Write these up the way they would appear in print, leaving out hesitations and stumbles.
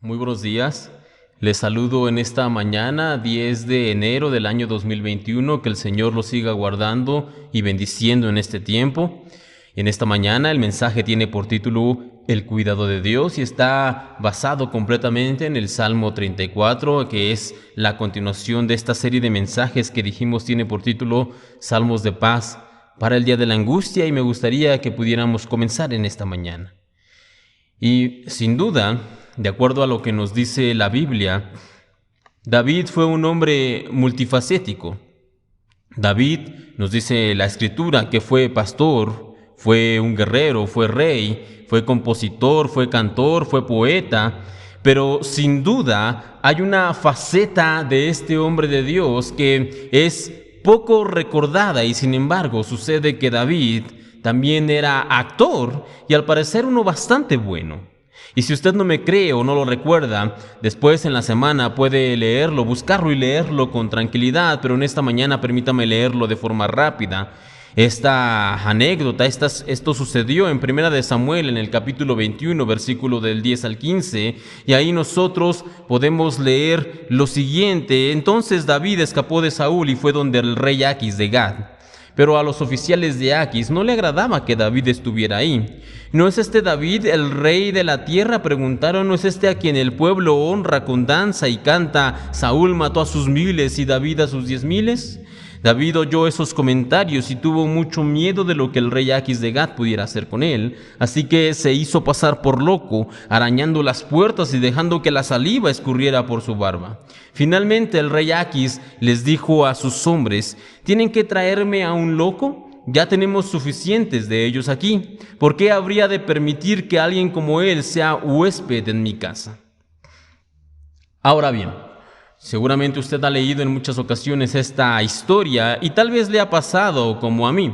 Muy buenos días. Les saludo en esta mañana, 10 de enero del año 2021. Que el Señor los siga guardando y bendiciendo en este tiempo. En esta mañana el mensaje tiene por título El cuidado de Dios y está basado completamente en el Salmo 34, que es la continuación de esta serie de mensajes que dijimos tiene por título Salmos de paz para el día de la angustia, y me gustaría que pudiéramos comenzar en esta mañana. Y sin duda, de acuerdo a lo que nos dice la Biblia, David fue un hombre multifacético. David, nos dice la Escritura, que fue pastor, fue un guerrero, fue rey, fue compositor, fue cantor, fue poeta, pero sin duda hay una faceta de este hombre de Dios que es poco recordada, y sin embargo sucede que David también era actor, y al parecer uno bastante bueno. Y si usted no me cree o no lo recuerda, después en la semana puede leerlo, buscarlo y leerlo con tranquilidad, pero en esta mañana permítame leerlo de forma rápida. Esta anécdota, esto sucedió en 1 de Samuel, en el capítulo 21, versículo del 10 al 15, y ahí nosotros podemos leer lo siguiente. Entonces David escapó de Saúl y fue donde el rey Aquis de Gat. Pero a los oficiales de Aquis no le agradaba que David estuviera ahí. ¿No es este David el rey de la tierra?, preguntaron. ¿No es este a quien el pueblo honra con danza y canta? Saúl mató a sus 1000 y David a sus 10,000. David oyó esos comentarios y tuvo mucho miedo de lo que el rey Aquis de Gat pudiera hacer con él, así que se hizo pasar por loco, arañando las puertas y dejando que la saliva escurriera por su barba. Finalmente el rey Aquis les dijo a sus hombres: ¿tienen que traerme a un loco? Ya tenemos suficientes de ellos aquí. ¿Por qué habría de permitir que alguien como él sea huésped en mi casa? Ahora bien, seguramente usted ha leído en muchas ocasiones esta historia y tal vez le ha pasado como a mí.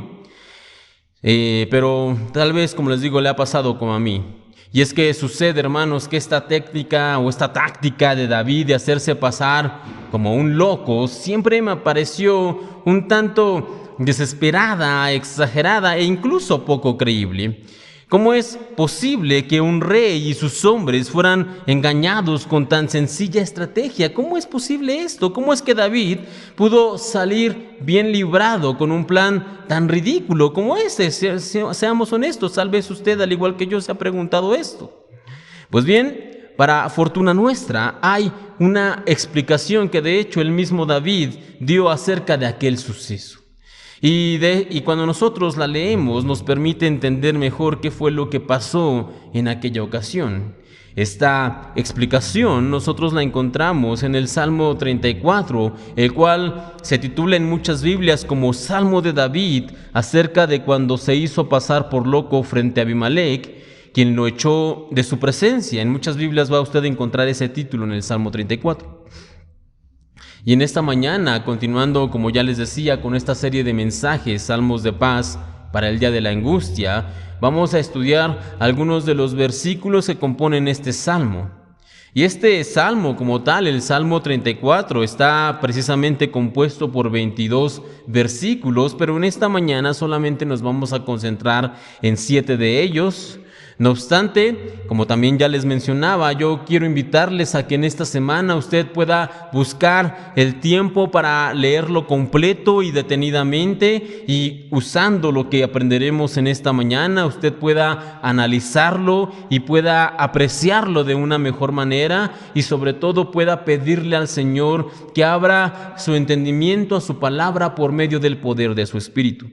Pero tal vez, como les digo, le ha pasado como a mí. Y es que sucede, hermanos, que esta técnica o esta táctica de David de hacerse pasar como un loco siempre me pareció un tanto desesperada, exagerada e incluso poco creíble. ¿Cómo es posible que un rey y sus hombres fueran engañados con tan sencilla estrategia? ¿Cómo es posible esto? ¿Cómo es que David pudo salir bien librado con un plan tan ridículo como este? Seamos honestos, tal vez usted, al igual que yo, se ha preguntado esto. Pues bien, para fortuna nuestra, hay una explicación que de hecho el mismo David dio acerca de aquel suceso. Y cuando nosotros la leemos nos permite entender mejor qué fue lo que pasó en aquella ocasión. Esta explicación nosotros la encontramos en el Salmo 34, el cual se titula en muchas Biblias como Salmo de David, acerca de cuando se hizo pasar por loco frente a Abimelech, quien lo echó de su presencia. En muchas Biblias va usted a encontrar ese título en el Salmo 34. Y en esta mañana, continuando, como ya les decía, con esta serie de mensajes, Salmos de paz para el día de la angustia, vamos a estudiar algunos de los versículos que componen este salmo. Y este salmo como tal, el Salmo 34, está precisamente compuesto por 22 versículos, pero en esta mañana solamente nos vamos a concentrar en 7 de ellos. No obstante, como también ya les mencionaba, yo quiero invitarles a que en esta semana usted pueda buscar el tiempo para leerlo completo y detenidamente, y usando lo que aprenderemos en esta mañana, usted pueda analizarlo y pueda apreciarlo de una mejor manera, y sobre todo pueda pedirle al Señor que abra su entendimiento a su palabra por medio del poder de su Espíritu.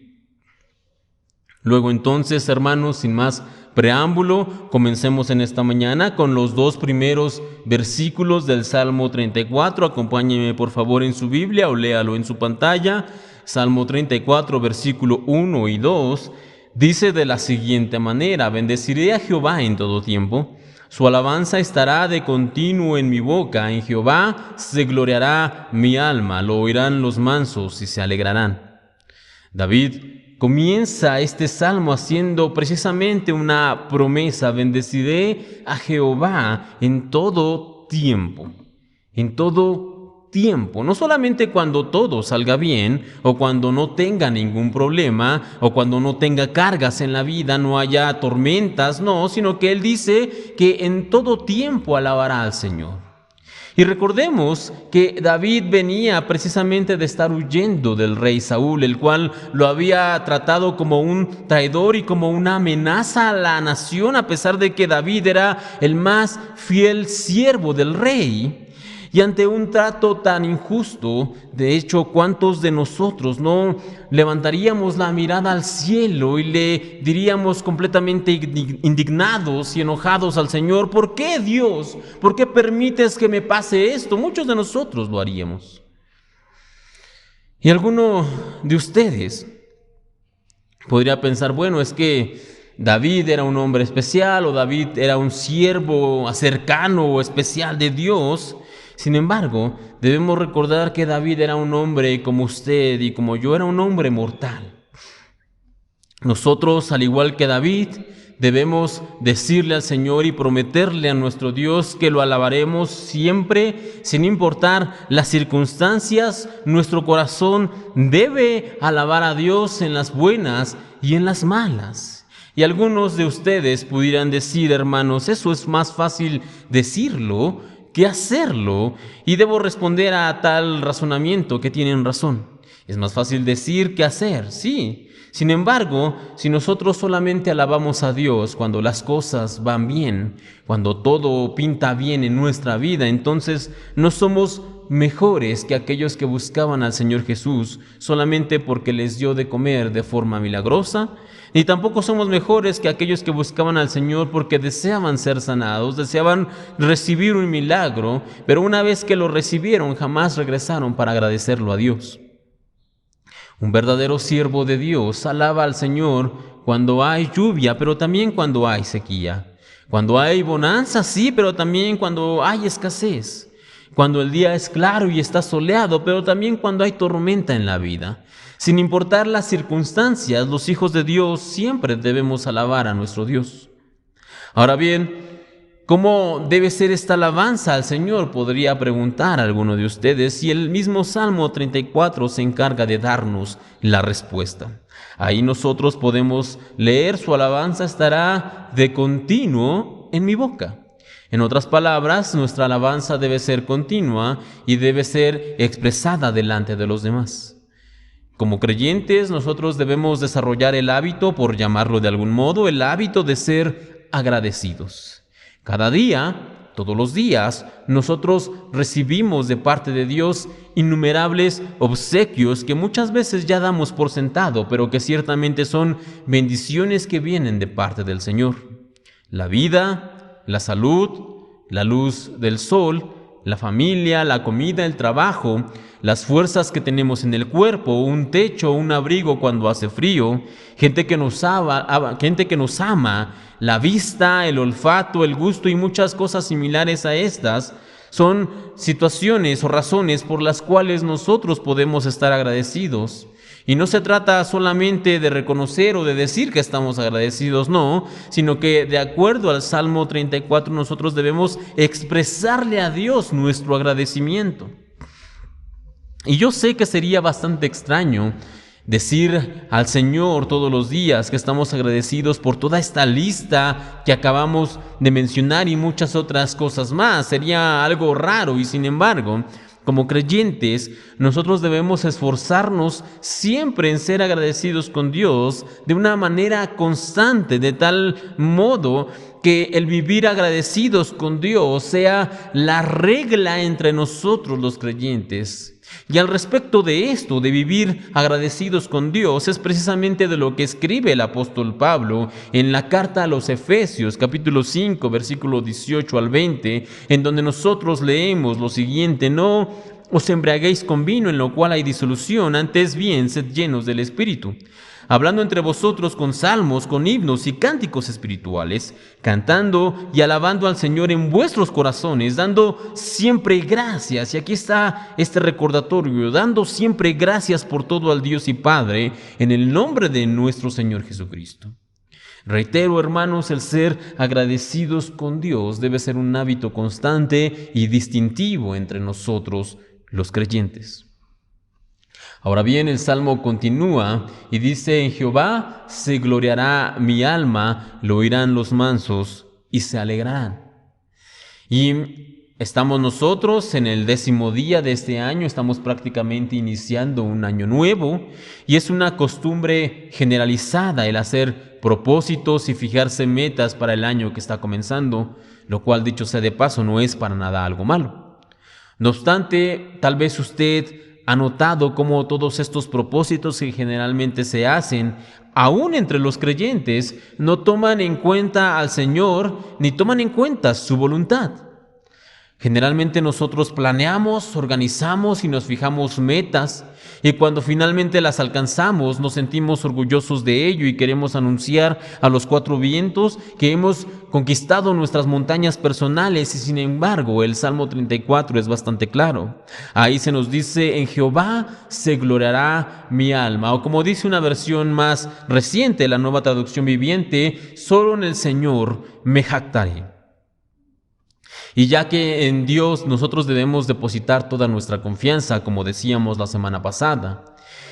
Luego entonces, hermanos, sin más preámbulo, comencemos en esta mañana con los 2 primeros versículos del Salmo 34. Acompáñeme por favor en su Biblia o léalo en su pantalla. Salmo 34, versículo 1 y 2, dice de la siguiente manera: bendeciré a Jehová en todo tiempo, su alabanza estará de continuo en mi boca. En Jehová se gloriará mi alma, lo oirán los mansos y se alegrarán. David comienza este salmo haciendo precisamente una promesa: bendeciré a Jehová en todo tiempo. En todo tiempo, no solamente cuando todo salga bien o cuando no tenga ningún problema o cuando no tenga cargas en la vida, no haya tormentas, no, sino que Él dice que en todo tiempo alabará al Señor. Y recordemos que David venía precisamente de estar huyendo del rey Saúl, el cual lo había tratado como un traidor y como una amenaza a la nación, a pesar de que David era el más fiel siervo del rey. Y ante un trato tan injusto, de hecho, ¿cuántos de nosotros no levantaríamos la mirada al cielo y le diríamos completamente indignados y enojados al Señor: ¿por qué, Dios? ¿Por qué permites que me pase esto? Muchos de nosotros lo haríamos. Y alguno de ustedes podría pensar: bueno, es que David era un hombre especial, o David era un siervo cercano o especial de Dios. Sin embargo, debemos recordar que David era un hombre como usted y como yo, era un hombre mortal. Nosotros, al igual que David, debemos decirle al Señor y prometerle a nuestro Dios que lo alabaremos siempre, sin importar las circunstancias. Nuestro corazón debe alabar a Dios en las buenas y en las malas. Y algunos de ustedes pudieran decir: hermanos, eso es más fácil decirlo que hacerlo. Y debo responder a tal razonamiento que tienen razón. Es más fácil decir que hacer, sí. Sin embargo, si nosotros solamente alabamos a Dios cuando las cosas van bien, cuando todo pinta bien en nuestra vida, entonces no somos mejores que aquellos que buscaban al Señor Jesús solamente porque les dio de comer de forma milagrosa, ni tampoco somos mejores que aquellos que buscaban al Señor porque deseaban ser sanados, deseaban recibir un milagro, pero una vez que lo recibieron jamás regresaron para agradecerlo a Dios. Un verdadero siervo de Dios alaba al Señor cuando hay lluvia, pero también cuando hay sequía. Cuando hay bonanza, sí, pero también cuando hay escasez. Cuando el día es claro y está soleado, pero también cuando hay tormenta en la vida. Sin importar las circunstancias, los hijos de Dios siempre debemos alabar a nuestro Dios. Ahora bien, ¿cómo debe ser esta alabanza al Señor?, podría preguntar a alguno de ustedes, y el mismo Salmo 34 se encarga de darnos la respuesta. Ahí nosotros podemos leer: su alabanza estará de continuo en mi boca. En otras palabras, nuestra alabanza debe ser continua y debe ser expresada delante de los demás. Como creyentes, nosotros debemos desarrollar el hábito, por llamarlo de algún modo, el hábito de ser agradecidos. Cada día, todos los días, nosotros recibimos de parte de Dios innumerables obsequios que muchas veces ya damos por sentado, pero que ciertamente son bendiciones que vienen de parte del Señor. La vida, la salud, la luz del sol, la familia, la comida, el trabajo, las fuerzas que tenemos en el cuerpo, un techo, un abrigo cuando hace frío, gente que nos ama, la vista, el olfato, el gusto y muchas cosas similares a estas, son situaciones o razones por las cuales nosotros podemos estar agradecidos. Y no se trata solamente de reconocer o de decir que estamos agradecidos, no, sino que de acuerdo al Salmo 34 nosotros debemos expresarle a Dios nuestro agradecimiento. Y yo sé que sería bastante extraño decir al Señor todos los días que estamos agradecidos por toda esta lista que acabamos de mencionar y muchas otras cosas más. Sería algo raro, y sin embargo, como creyentes, nosotros debemos esforzarnos siempre en ser agradecidos con Dios de una manera constante, de tal modo que el vivir agradecidos con Dios sea la regla entre nosotros los creyentes. Y al respecto de esto, de vivir agradecidos con Dios, es precisamente de lo que escribe el apóstol Pablo en la carta a los Efesios, capítulo 5, versículo 18 al 20, en donde nosotros leemos lo siguiente: no os embriaguéis con vino, en lo cual hay disolución, antes bien sed llenos del Espíritu, hablando entre vosotros con salmos, con himnos y cánticos espirituales, cantando y alabando al Señor en vuestros corazones, dando siempre gracias. Y aquí está este recordatorio: dando siempre gracias por todo al Dios y Padre, en el nombre de nuestro Señor Jesucristo. Reitero, hermanos, el ser agradecidos con Dios debe ser un hábito constante y distintivo entre nosotros los creyentes. Ahora bien, el Salmo continúa y dice: en Jehová se gloriará mi alma, lo oirán los mansos y se alegrarán. Y estamos nosotros en el 10º día de este año, estamos prácticamente iniciando un año nuevo y es una costumbre generalizada el hacer propósitos y fijarse metas para el año que está comenzando, lo cual, dicho sea de paso, no es para nada algo malo. No obstante, tal vez usted ha notado cómo todos estos propósitos que generalmente se hacen, aún entre los creyentes, no toman en cuenta al Señor ni toman en cuenta su voluntad. Generalmente nosotros planeamos, organizamos y nos fijamos metas, y cuando finalmente las alcanzamos nos sentimos orgullosos de ello y queremos anunciar a los 4 vientos que hemos conquistado nuestras montañas personales. Y sin embargo, el Salmo 34 es bastante claro. Ahí se nos dice: en Jehová se gloriará mi alma, o como dice una versión más reciente, la Nueva Traducción Viviente: solo en el Señor me jactaré. Y ya que en Dios nosotros debemos depositar toda nuestra confianza, como decíamos la semana pasada,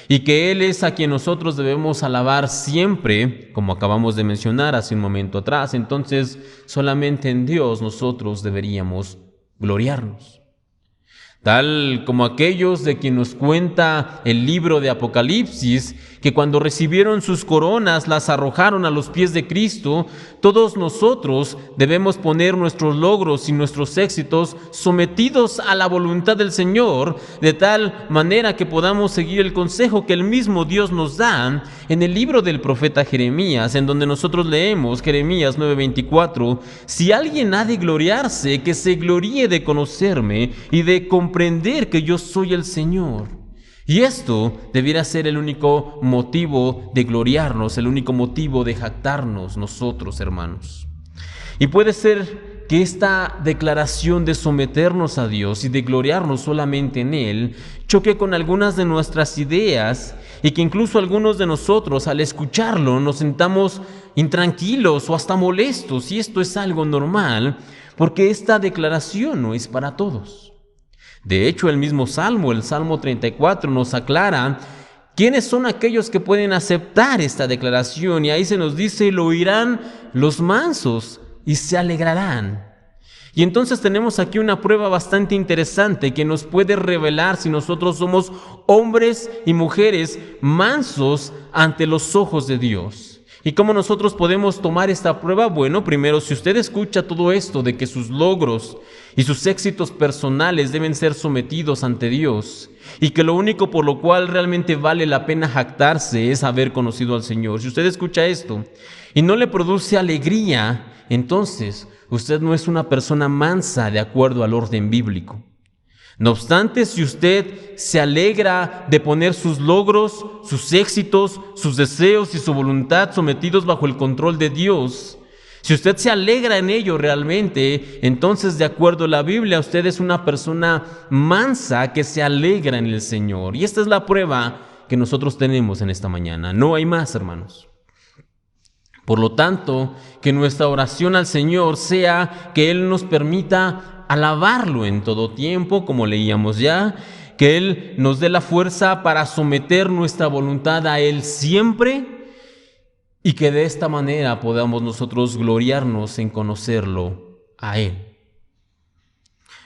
y que Él es a quien nosotros debemos alabar siempre, como acabamos de mencionar hace un momento atrás, entonces solamente en Dios nosotros deberíamos gloriarnos. Tal como aquellos de quien nos cuenta el libro de Apocalipsis, que cuando recibieron sus coronas las arrojaron a los pies de Cristo, todos nosotros debemos poner nuestros logros y nuestros éxitos sometidos a la voluntad del Señor, de tal manera que podamos seguir el consejo que el mismo Dios nos da en el libro del profeta Jeremías, en donde nosotros leemos Jeremías 9:24: si alguien ha de gloriarse, que se gloríe de conocerme y de comprender que yo soy el Señor. Y esto debiera ser el único motivo de gloriarnos, el único motivo de jactarnos nosotros, hermanos. Y puede ser que esta declaración de someternos a Dios y de gloriarnos solamente en Él choque con algunas de nuestras ideas, y que incluso algunos de nosotros al escucharlo nos sintamos intranquilos o hasta molestos, y esto es algo normal porque esta declaración no es para todos. De hecho, el mismo Salmo, el Salmo 34, nos aclara quiénes son aquellos que pueden aceptar esta declaración, y ahí se nos dice: lo oirán los mansos y se alegrarán. Y entonces tenemos aquí una prueba bastante interesante que nos puede revelar si nosotros somos hombres y mujeres mansos ante los ojos de Dios. ¿Y cómo nosotros podemos tomar esta prueba? Bueno, primero, si usted escucha todo esto de que sus logros y sus éxitos personales deben ser sometidos ante Dios, y que lo único por lo cual realmente vale la pena jactarse es haber conocido al Señor. Si usted escucha esto y no le produce alegría, entonces usted no es una persona mansa de acuerdo al orden bíblico. No obstante, si usted se alegra de poner sus logros, sus éxitos, sus deseos y su voluntad sometidos bajo el control de Dios, si usted se alegra en ello realmente, entonces, de acuerdo a la Biblia, usted es una persona mansa que se alegra en el Señor. Y esta es la prueba que nosotros tenemos en esta mañana. No hay más, hermanos. Por lo tanto, que nuestra oración al Señor sea que Él nos permita alabarlo en todo tiempo, como leíamos ya, que Él nos dé la fuerza para someter nuestra voluntad a Él siempre, y que de esta manera podamos nosotros gloriarnos en conocerlo a Él.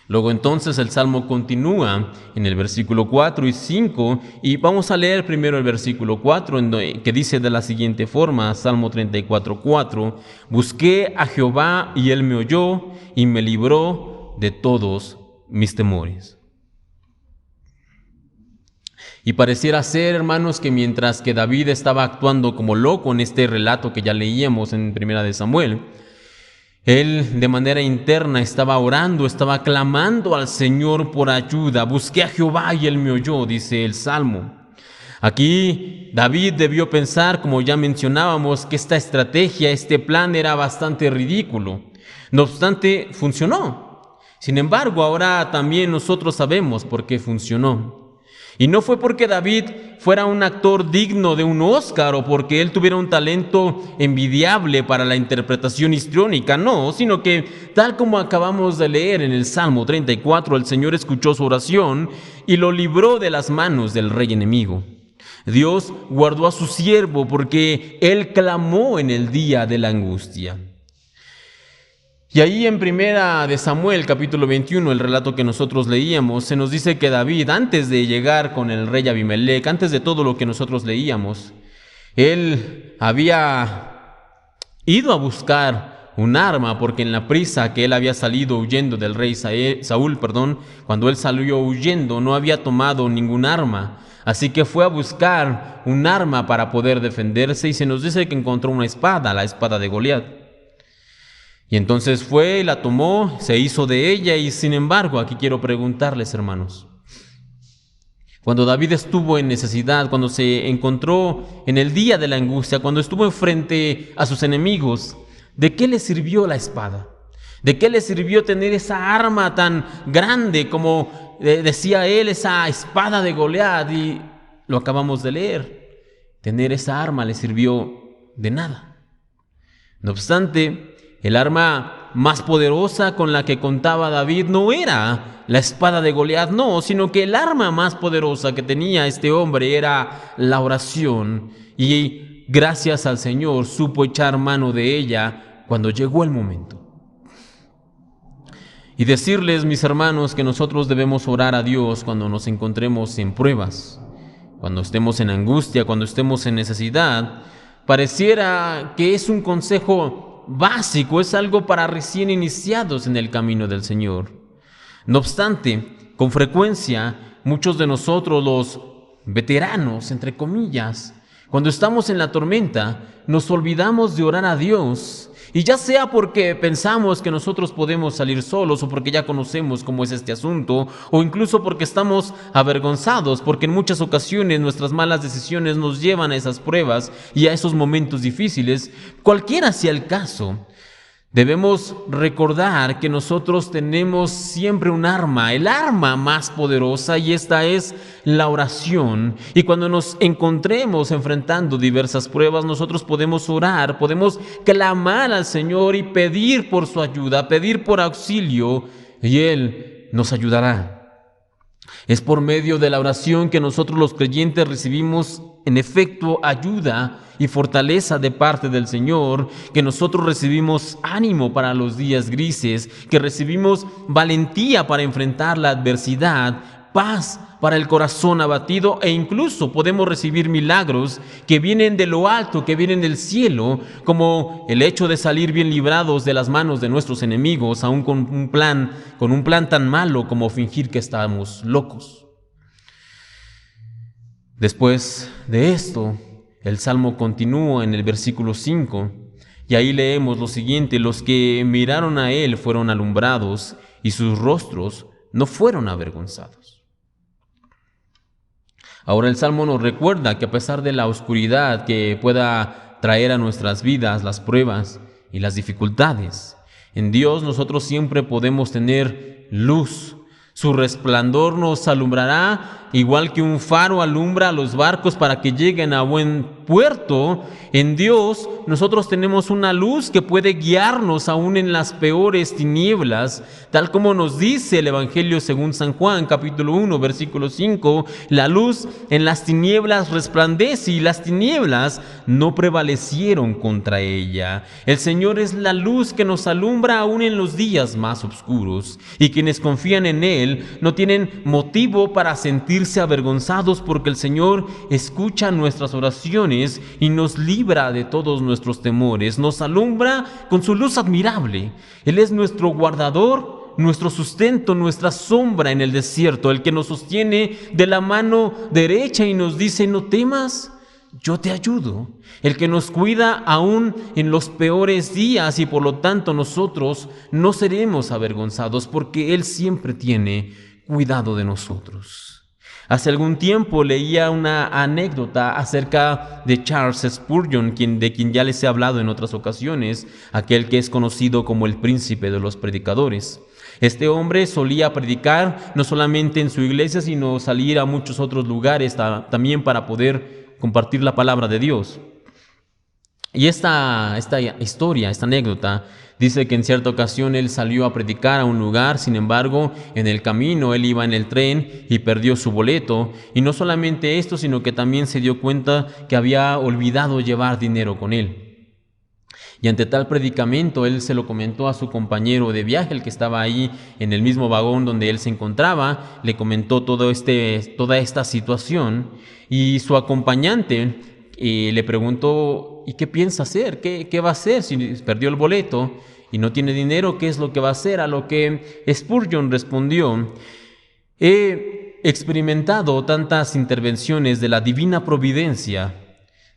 Luego entonces el Salmo continúa en el versículo 4 y 5, y vamos a leer primero el versículo 4, que dice de la siguiente forma, Salmo 34:4: busqué a Jehová y Él me oyó y me libró de todos mis temores. Y pareciera ser, hermanos, que mientras que David estaba actuando como loco en este relato que ya leíamos en Primera de Samuel, él de manera interna estaba orando, estaba clamando al Señor por ayuda. Busqué a Jehová y Él me oyó, dice el Salmo. Aquí David debió pensar, como ya mencionábamos, que esta estrategia, este plan era bastante ridículo. No obstante, funcionó. Sin embargo, ahora también nosotros sabemos por qué funcionó. Y no fue porque David fuera un actor digno de un Oscar o porque él tuviera un talento envidiable para la interpretación histriónica, no, sino que tal como acabamos de leer en el Salmo 34, el Señor escuchó su oración y lo libró de las manos del rey enemigo. Dios guardó a su siervo porque él clamó en el día de la angustia. Y ahí en Primera de Samuel, capítulo 21, el relato que nosotros leíamos, se nos dice que David, antes de llegar con el rey Abimelec, antes de todo lo que nosotros leíamos, él había ido a buscar un arma, porque en la prisa que él había salido huyendo del rey Saúl, cuando él salió huyendo, no había tomado ningún arma. Así que fue a buscar un arma para poder defenderse y se nos dice que encontró una espada, la espada de Goliat. Y entonces fue, la tomó, se hizo de ella y sin embargo, aquí quiero preguntarles, hermanos, cuando David estuvo en necesidad, cuando se encontró en el día de la angustia, cuando estuvo frente a sus enemigos, ¿de qué le sirvió la espada? ¿De qué le sirvió tener esa arma tan grande como decía él, esa espada de Goliat? Y lo acabamos de leer. Tener esa arma le sirvió de nada. No obstante, el arma más poderosa con la que contaba David no era la espada de Goliat, no, sino que el arma más poderosa que tenía este hombre era la oración. Y gracias al Señor supo echar mano de ella cuando llegó el momento. Y decirles, mis hermanos, que nosotros debemos orar a Dios cuando nos encontremos en pruebas, cuando estemos en angustia, cuando estemos en necesidad. Pareciera que es un consejo básico, es algo para recién iniciados en el camino del Señor. No obstante, con frecuencia, muchos de nosotros, los veteranos, entre comillas, cuando estamos en la tormenta, nos olvidamos de orar a Dios. Y ya sea porque pensamos que nosotros podemos salir solos o porque ya conocemos cómo es este asunto, o incluso porque estamos avergonzados, porque en muchas ocasiones nuestras malas decisiones nos llevan a esas pruebas y a esos momentos difíciles, cualquiera sea el caso, debemos recordar que nosotros tenemos siempre un arma, el arma más poderosa, y esta es la oración. Y cuando nos encontremos enfrentando diversas pruebas, nosotros podemos orar, podemos clamar al Señor y pedir por su ayuda, pedir por auxilio, y Él nos ayudará. Es por medio de la oración que nosotros los creyentes recibimos en efecto ayuda y fortaleza de parte del Señor, que nosotros recibimos ánimo para los días grises, que recibimos valentía para enfrentar la adversidad, paz para el corazón abatido, e incluso podemos recibir milagros que vienen de lo alto, que vienen del cielo, como el hecho de salir bien librados de las manos de nuestros enemigos, aún con un plan tan malo como fingir que estamos locos. Después de esto, el Salmo continúa en el versículo 5, y ahí leemos lo siguiente: los que miraron a él fueron alumbrados, y sus rostros no fueron avergonzados. Ahora el Salmo nos recuerda que a pesar de la oscuridad que pueda traer a nuestras vidas las pruebas y las dificultades, en Dios nosotros siempre podemos tener luz. Su resplandor nos alumbrará, igual que un faro alumbra a los barcos para que lleguen a buen puerto. En Dios nosotros tenemos una luz que puede guiarnos aún en las peores tinieblas, tal como nos dice el Evangelio según San Juan, capítulo 1, versículo 5, la luz en las tinieblas resplandece y las tinieblas no prevalecieron contra ella. El Señor es la luz que nos alumbra aún en los días más oscuros, y quienes confían en Él no tienen motivo para sentirse avergonzados, porque el Señor escucha nuestras oraciones y nos libra de todos nuestros temores, nos alumbra con su luz admirable. Él es nuestro guardador, nuestro sustento, nuestra sombra en el desierto, el que nos sostiene de la mano derecha y nos dice: no temas, yo te ayudo. El que nos cuida aún en los peores días, y por lo tanto nosotros no seremos avergonzados, porque Él siempre tiene cuidado de nosotros. Hace algún tiempo leía una anécdota acerca de Charles Spurgeon, de quien ya les he hablado en otras ocasiones, aquel que es conocido como el príncipe de los predicadores. Este hombre solía predicar no solamente en su iglesia, sino salir a muchos otros lugares también para poder compartir la palabra de Dios. Y esta historia, esta anécdota, dice que en cierta ocasión él salió a predicar a un lugar. Sin embargo, en el camino él iba en el tren y perdió su boleto. Y no solamente esto, sino que también se dio cuenta que había olvidado llevar dinero con él. Y ante tal predicamento, él se lo comentó a su compañero de viaje, el que estaba ahí en el mismo vagón donde él se encontraba. Le comentó toda esta situación, y su acompañante le preguntó: ¿y qué piensa hacer? ¿Qué va a hacer si perdió el boleto y no tiene dinero? ¿Qué es lo que va a hacer? A lo que Spurgeon respondió: he experimentado tantas intervenciones de la divina providencia,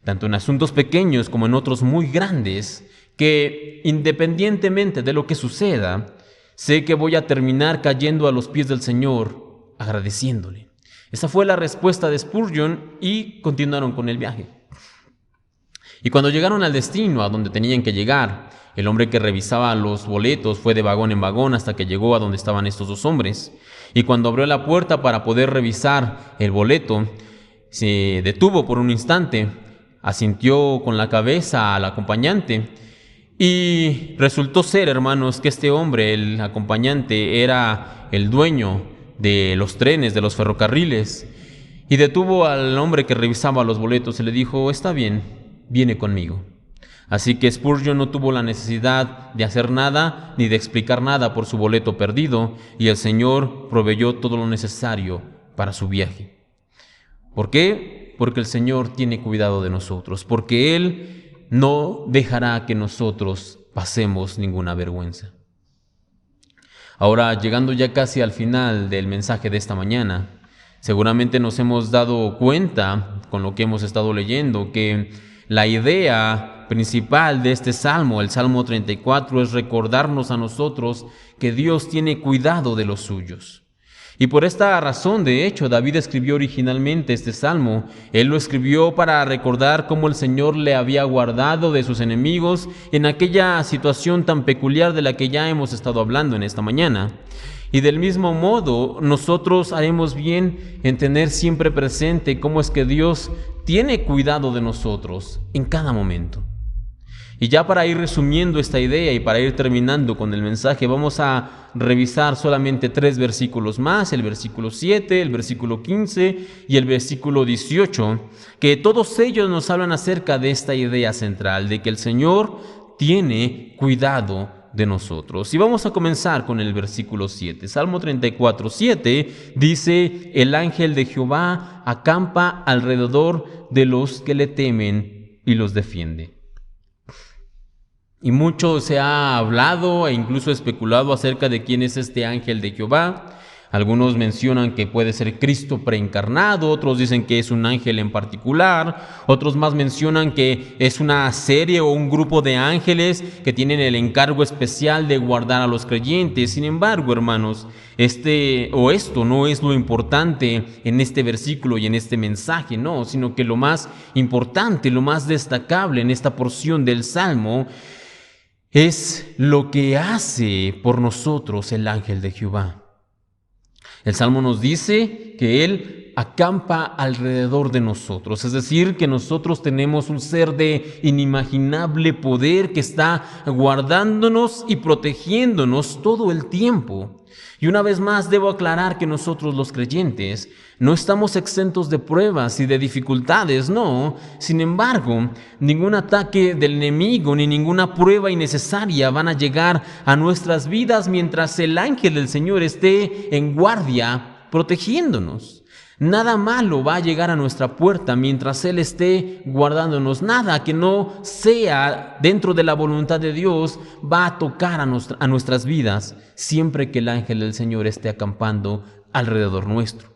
tanto en asuntos pequeños como en otros muy grandes, que independientemente de lo que suceda, sé que voy a terminar cayendo a los pies del Señor agradeciéndole. Esa fue la respuesta de Spurgeon, y continuaron con el viaje. Y cuando llegaron al destino, a donde tenían que llegar, el hombre que revisaba los boletos fue de vagón en vagón hasta que llegó a donde estaban estos dos hombres. Y cuando abrió la puerta para poder revisar el boleto, se detuvo por un instante, asintió con la cabeza al acompañante, y resultó ser, hermanos, que este hombre, el acompañante, era el dueño de los trenes, de los ferrocarriles. Y detuvo al hombre que revisaba los boletos y le dijo: está bien, viene conmigo. Así que Spurgeon no tuvo la necesidad de hacer nada ni de explicar nada por su boleto perdido, y el Señor proveyó todo lo necesario para su viaje. ¿Por qué? Porque el Señor tiene cuidado de nosotros, porque Él no dejará que nosotros pasemos ninguna vergüenza. Ahora, llegando ya casi al final del mensaje de esta mañana, seguramente nos hemos dado cuenta, con lo que hemos estado leyendo, que la idea principal de este salmo, el Salmo 34, es recordarnos a nosotros que Dios tiene cuidado de los suyos. Y por esta razón, de hecho, David escribió originalmente este salmo. Él lo escribió para recordar cómo el Señor le había guardado de sus enemigos en aquella situación tan peculiar de la que ya hemos estado hablando en esta mañana. Y del mismo modo, nosotros haremos bien en tener siempre presente cómo es que Dios tiene cuidado de nosotros en cada momento. Y ya para ir resumiendo esta idea y para ir terminando con el mensaje, vamos a revisar solamente 3 versículos más: el versículo 7, el versículo 15 y el versículo 18, que todos ellos nos hablan acerca de esta idea central, de que el Señor tiene cuidado de nosotros. Y vamos a comenzar con el versículo 7. Salmo 34, 7 dice: el ángel de Jehová acampa alrededor de los que le temen y los defiende. Y mucho se ha hablado e incluso especulado acerca de quién es este ángel de Jehová. Algunos mencionan que puede ser Cristo preencarnado, otros dicen que es un ángel en particular, otros más mencionan que es una serie o un grupo de ángeles que tienen el encargo especial de guardar a los creyentes. Sin embargo, hermanos, esto no es lo importante en este versículo y en este mensaje, no, sino que lo más importante, lo más destacable en esta porción del Salmo es lo que hace por nosotros el ángel de Jehová. El Salmo nos dice que Él acampa alrededor de nosotros, es decir, que nosotros tenemos un ser de inimaginable poder que está guardándonos y protegiéndonos todo el tiempo. Y una vez más debo aclarar que nosotros los creyentes no estamos exentos de pruebas y de dificultades, no. Sin embargo, ningún ataque del enemigo ni ninguna prueba innecesaria van a llegar a nuestras vidas mientras el ángel del Señor esté en guardia protegiéndonos. Nada malo va a llegar a nuestra puerta mientras Él esté guardándonos. Nada que no sea dentro de la voluntad de Dios va a tocar a nuestras vidas, siempre que el ángel del Señor esté acampando alrededor nuestro.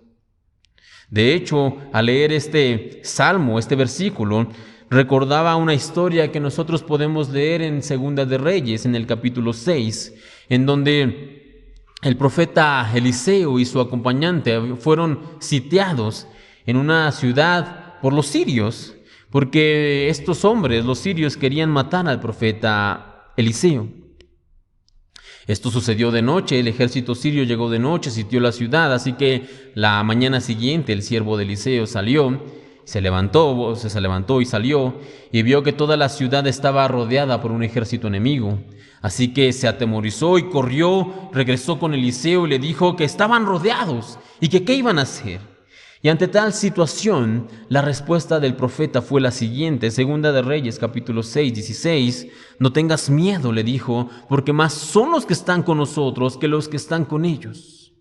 De hecho, al leer este salmo, este versículo, recordaba una historia que nosotros podemos leer en Segunda de Reyes, en el capítulo 6, en donde el profeta Eliseo y su acompañante fueron sitiados en una ciudad por los sirios, porque estos hombres, los sirios, querían matar al profeta Eliseo. Esto sucedió de noche, el ejército sirio llegó de noche, sitió la ciudad, así que la mañana siguiente el siervo de Eliseo se levantó y salió y vio que toda la ciudad estaba rodeada por un ejército enemigo. Así que se atemorizó y corrió, regresó con Eliseo y le dijo que estaban rodeados y que qué iban a hacer. Y ante tal situación, la respuesta del profeta fue la siguiente, Segunda de Reyes, capítulo 6, 16. No tengas miedo, le dijo, porque más son los que están con nosotros que los que están con ellos.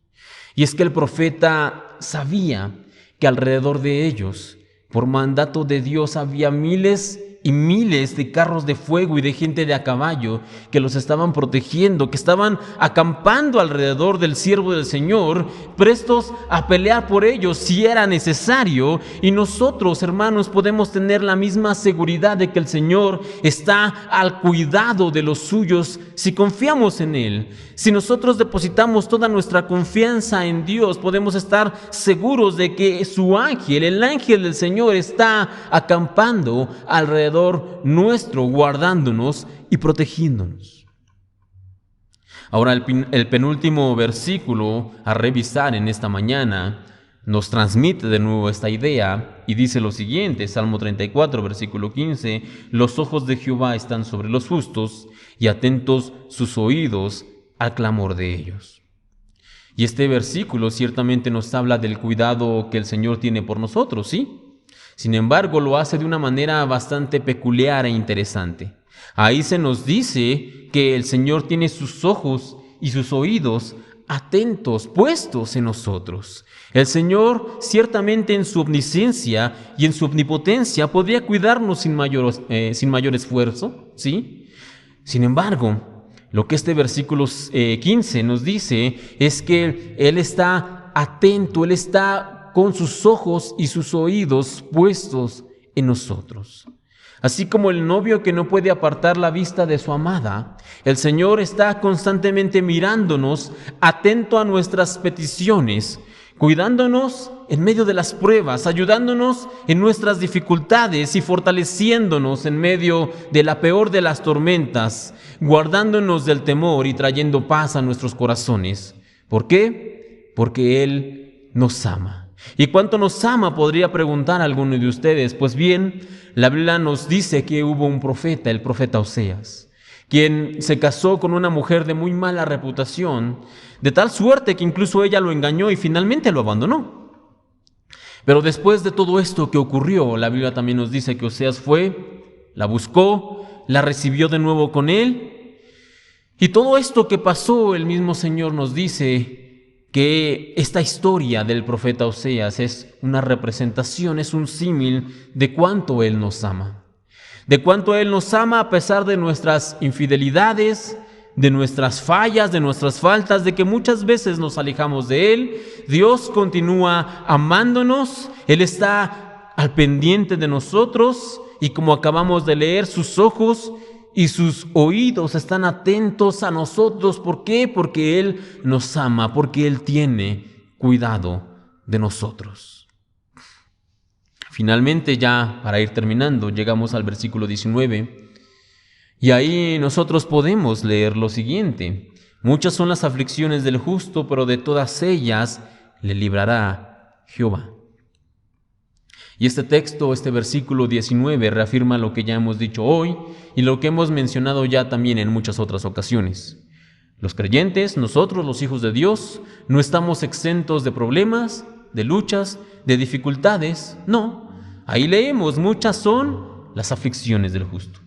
Y es que el profeta sabía que alrededor de ellos, por mandato de Dios, había miles y miles de carros de fuego y de gente de a caballo que los estaban protegiendo, que estaban acampando alrededor del siervo del Señor, prestos a pelear por ellos si era necesario. Y nosotros, hermanos, podemos tener la misma seguridad de que el Señor está al cuidado de los suyos si confiamos en Él. Si nosotros depositamos toda nuestra confianza en Dios, podemos estar seguros de que su ángel, el ángel del Señor, está acampando alrededor nuestro, guardándonos y protegiéndonos. Ahora el penúltimo versículo a revisar en esta mañana nos transmite de nuevo esta idea y dice lo siguiente, Salmo 34, versículo 15, los ojos de Jehová están sobre los justos y atentos sus oídos al clamor de ellos. Y este versículo ciertamente nos habla del cuidado que el Señor tiene por nosotros, ¿sí? Sin embargo, lo hace de una manera bastante peculiar e interesante. Ahí se nos dice que el Señor tiene sus ojos y sus oídos atentos, puestos en nosotros. El Señor, ciertamente en su omnisciencia y en su omnipotencia, podría cuidarnos sin mayor esfuerzo, ¿sí? Sin embargo, lo que este versículo 15 nos dice es que Él está atento, Él está con sus ojos y sus oídos puestos en nosotros. Así como el novio que no puede apartar la vista de su amada, el Señor está constantemente mirándonos, atento a nuestras peticiones, cuidándonos en medio de las pruebas, ayudándonos en nuestras dificultades y fortaleciéndonos en medio de la peor de las tormentas, guardándonos del temor y trayendo paz a nuestros corazones. ¿Por qué? Porque Él nos ama. ¿Y cuánto nos ama? Podría preguntar alguno de ustedes. Pues bien, la Biblia nos dice que hubo un profeta, el profeta Oseas, quien se casó con una mujer de muy mala reputación, de tal suerte que incluso ella lo engañó y finalmente lo abandonó. Pero después de todo esto que ocurrió, la Biblia también nos dice que Oseas fue, la buscó, la recibió de nuevo con él. Y todo esto que pasó, el mismo Señor nos dice que esta historia del profeta Oseas es una representación, es un símil de cuánto Él nos ama. De cuánto Él nos ama a pesar de nuestras infidelidades, de nuestras fallas, de nuestras faltas, de que muchas veces nos alejamos de Él. Dios continúa amándonos, Él está al pendiente de nosotros y como acabamos de leer, sus ojos y sus oídos están atentos a nosotros. ¿Por qué? Porque Él nos ama, porque Él tiene cuidado de nosotros. Finalmente, ya para ir terminando, llegamos al versículo 19 y ahí nosotros podemos leer lo siguiente. Muchas son las aflicciones del justo, pero de todas ellas le librará Jehová. Y este texto, este versículo 19, reafirma lo que ya hemos dicho hoy y lo que hemos mencionado ya también en muchas otras ocasiones. Los creyentes, nosotros los hijos de Dios, no estamos exentos de problemas, de luchas, de dificultades. No, ahí leemos, muchas son las aflicciones del justo.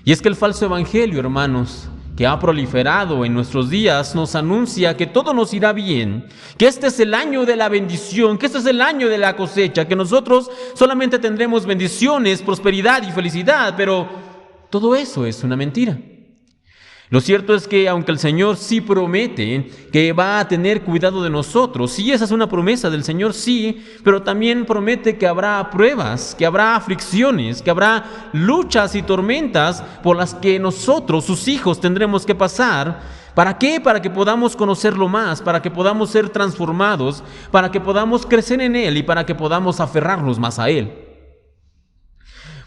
Y es que el falso evangelio, hermanos, que ha proliferado en nuestros días, nos anuncia que todo nos irá bien, que este es el año de la bendición, que este es el año de la cosecha, que nosotros solamente tendremos bendiciones, prosperidad y felicidad, pero todo eso es una mentira. Lo cierto es que aunque el Señor sí promete que va a tener cuidado de nosotros, sí, esa es una promesa del Señor, sí, pero también promete que habrá pruebas, que habrá aflicciones, que habrá luchas y tormentas por las que nosotros, sus hijos, tendremos que pasar. ¿Para qué? Para que podamos conocerlo más, para que podamos ser transformados, para que podamos crecer en Él y para que podamos aferrarnos más a Él.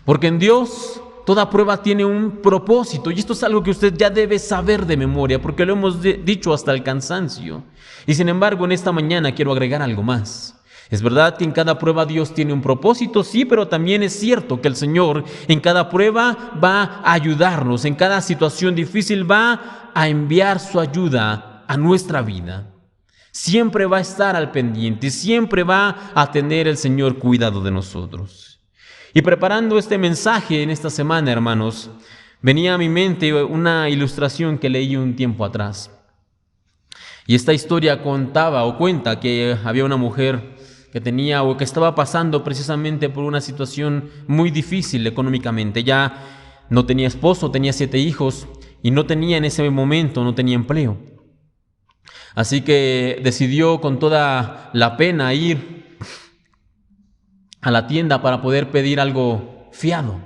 Porque en Dios Toda prueba tiene un propósito y esto es algo que usted ya debe saber de memoria porque lo hemos dicho hasta el cansancio. Y sin embargo, en esta mañana quiero agregar algo más. Es verdad que en cada prueba Dios tiene un propósito, sí, pero también es cierto que el Señor en cada prueba va a ayudarnos, en cada situación difícil va a enviar su ayuda a nuestra vida. Siempre va a estar al pendiente, siempre va a tener el Señor cuidado de nosotros. Y preparando este mensaje en esta semana, hermanos, venía a mi mente una ilustración que leí un tiempo atrás. Y esta historia contaba o cuenta que había una mujer que tenía o que estaba pasando precisamente por una situación muy difícil económicamente. Ya no tenía esposo, tenía 7 hijos y no tenía en ese momento, no tenía empleo. Así que decidió con toda la pena ir a la tienda para poder pedir algo fiado.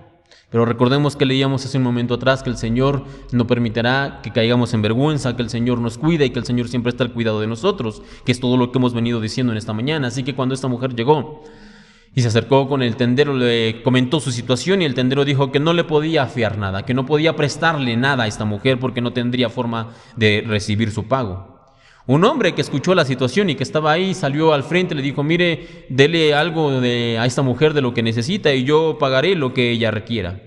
Pero recordemos que leíamos hace un momento atrás que el Señor no permitirá que caigamos en vergüenza, que el Señor nos cuida y que el Señor siempre está al cuidado de nosotros, que es todo lo que hemos venido diciendo en esta mañana. Así que cuando esta mujer llegó y se acercó con el tendero, le comentó su situación y el tendero dijo que no le podía fiar nada, que no podía prestarle nada a esta mujer porque no tendría forma de recibir su pago. Un hombre que escuchó la situación y que estaba ahí salió al frente y le dijo: mire, dele algo a esta mujer de lo que necesita y yo pagaré lo que ella requiera.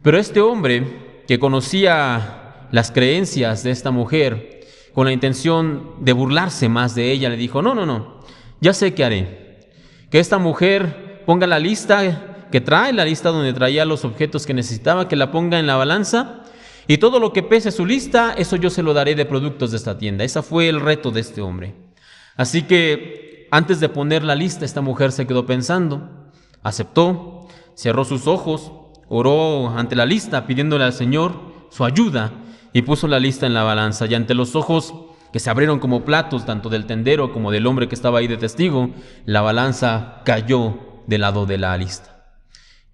Pero este hombre, que conocía las creencias de esta mujer, con la intención de burlarse más de ella, le dijo: no, ya sé qué haré. Que esta mujer ponga la lista que trae, la lista donde traía los objetos que necesitaba, que la ponga en la balanza. Y todo lo que pese su lista, eso yo se lo daré de productos de esta tienda. Ese fue el reto de este hombre. Así que antes de poner la lista, esta mujer se quedó pensando, aceptó, cerró sus ojos, oró ante la lista pidiéndole al Señor su ayuda y puso la lista en la balanza. Y ante los ojos que se abrieron como platos, tanto del tendero como del hombre que estaba ahí de testigo, la balanza cayó del lado de la lista.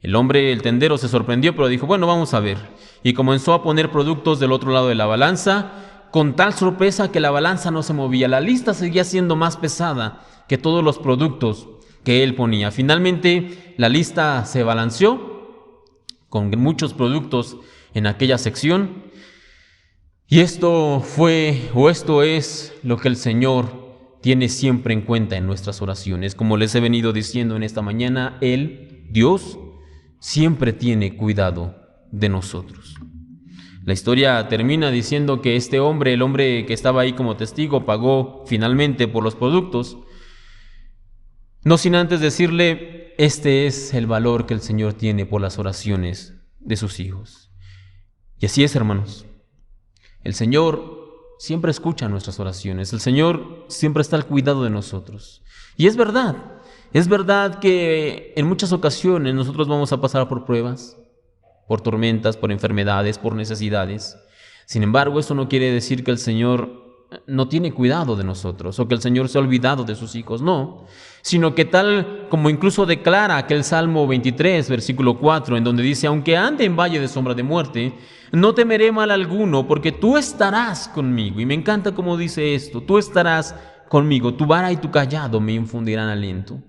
El tendero, se sorprendió, pero dijo: bueno, vamos a ver. Y comenzó a poner productos del otro lado de la balanza, con tal sorpresa que la balanza no se movía. La lista seguía siendo más pesada que todos los productos que él ponía. Finalmente, la lista se balanceó con muchos productos en aquella sección. Y esto es lo que el Señor tiene siempre en cuenta en nuestras oraciones. Como les he venido diciendo en esta mañana, Dios, siempre tiene cuidado de nosotros. La historia termina diciendo que este hombre, el hombre que estaba ahí como testigo, pagó finalmente por los productos, no sin antes decirle: este es el valor que el Señor tiene por las oraciones de sus hijos. Y así es, hermanos. El Señor siempre escucha nuestras oraciones. El Señor siempre está al cuidado de nosotros. Y es verdad que en muchas ocasiones nosotros vamos a pasar por pruebas, por tormentas, por enfermedades, por necesidades. Sin embargo, eso no quiere decir que el Señor no tiene cuidado de nosotros o que el Señor se ha olvidado de sus hijos, no. Sino que tal como incluso declara aquel Salmo 23, versículo 4, en donde dice: aunque ande en valle de sombra de muerte, no temeré mal alguno, porque tú estarás conmigo. Y me encanta cómo dice esto: tú estarás conmigo, tu vara y tu cayado me infundirán aliento.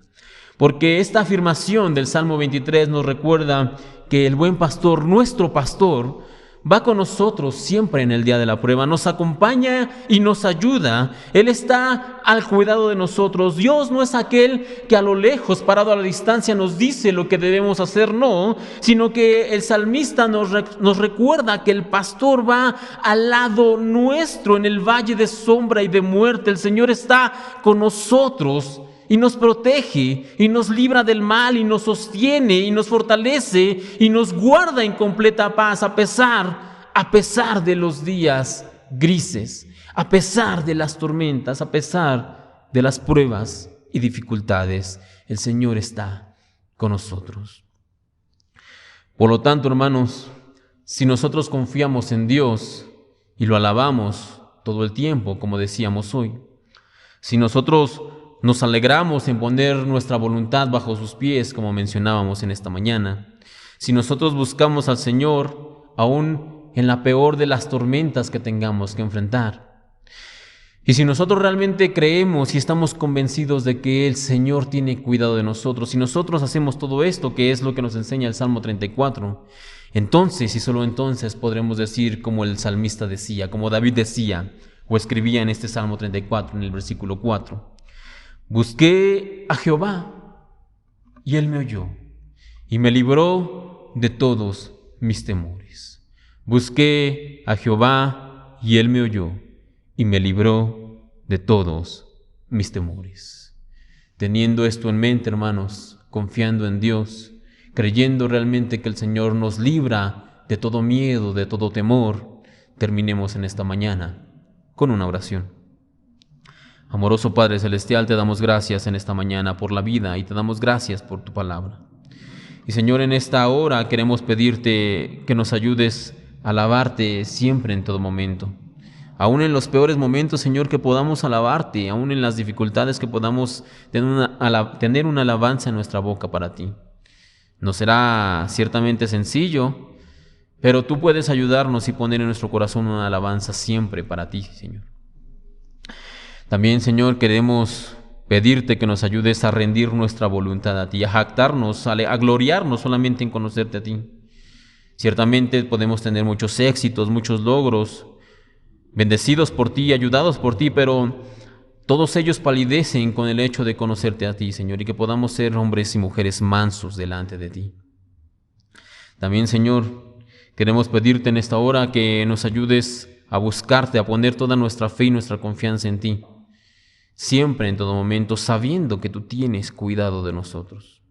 Porque esta afirmación del Salmo 23 nos recuerda que el buen pastor, nuestro pastor, va con nosotros siempre en el día de la prueba, nos acompaña y nos ayuda. Él está al cuidado de nosotros. Dios no es aquel que a lo lejos, parado a la distancia, nos dice lo que debemos hacer, no, sino que el salmista nos recuerda que el pastor va al lado nuestro en el valle de sombra y de muerte. El Señor está con nosotros y nos protege y nos libra del mal y nos sostiene y nos fortalece y nos guarda en completa paz a pesar de los días grises, a pesar de las tormentas, a pesar de las pruebas y dificultades. El Señor está con nosotros. Por lo tanto, hermanos, si nosotros confiamos en Dios y lo alabamos todo el tiempo, como decíamos hoy, si nosotros nos alegramos en poner nuestra voluntad bajo sus pies, como mencionábamos en esta mañana, si nosotros buscamos al Señor aún en la peor de las tormentas que tengamos que enfrentar, y si nosotros realmente creemos y estamos convencidos de que el Señor tiene cuidado de nosotros, si nosotros hacemos todo esto, que es lo que nos enseña el Salmo 34, Entonces y solo entonces podremos decir como el salmista decía, como David decía o escribía en este Salmo 34 en el versículo 4. Busqué a Jehová y Él me oyó y me libró de todos mis temores. Busqué a Jehová y Él me oyó y me libró de todos mis temores. Teniendo esto en mente, hermanos, confiando en Dios, creyendo realmente que el Señor nos libra de todo miedo, de todo temor, terminemos en esta mañana con una oración. Amoroso Padre Celestial, te damos gracias en esta mañana por la vida y te damos gracias por tu palabra. Y Señor, en esta hora queremos pedirte que nos ayudes a alabarte siempre en todo momento. Aún en los peores momentos, Señor, que podamos alabarte, aún en las dificultades que podamos tener una alabanza en nuestra boca para ti. No será ciertamente sencillo, pero tú puedes ayudarnos y poner en nuestro corazón una alabanza siempre para ti, Señor. También, Señor, queremos pedirte que nos ayudes a rendir nuestra voluntad a ti, a jactarnos, a gloriarnos solamente en conocerte a ti. Ciertamente podemos tener muchos éxitos, muchos logros, bendecidos por ti, ayudados por ti, pero todos ellos palidecen con el hecho de conocerte a ti, Señor, y que podamos ser hombres y mujeres mansos delante de ti. También, Señor, queremos pedirte en esta hora que nos ayudes a buscarte, a poner toda nuestra fe y nuestra confianza en ti, siempre, en todo momento, sabiendo que tú tienes cuidado de nosotros,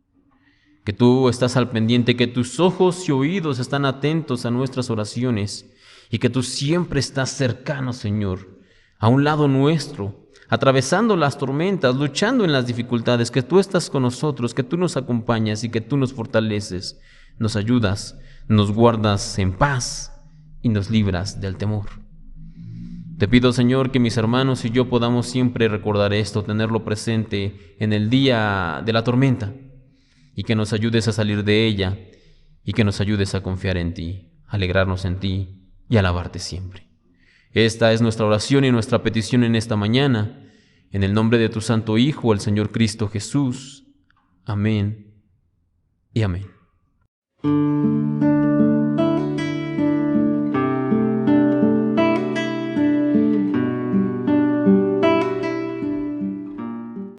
que tú estás al pendiente, que tus ojos y oídos están atentos a nuestras oraciones y que tú siempre estás cercano, Señor, a un lado nuestro, atravesando las tormentas, luchando en las dificultades, que tú estás con nosotros, que tú nos acompañas y que tú nos fortaleces, nos ayudas, nos guardas en paz y nos libras del temor. Te pido, Señor, que mis hermanos y yo podamos siempre recordar esto, tenerlo presente en el día de la tormenta, y que nos ayudes a salir de ella, y que nos ayudes a confiar en ti, alegrarnos en ti y alabarte siempre. Esta es nuestra oración y nuestra petición en esta mañana, en el nombre de tu Santo Hijo, el Señor Cristo Jesús. Amén y amén.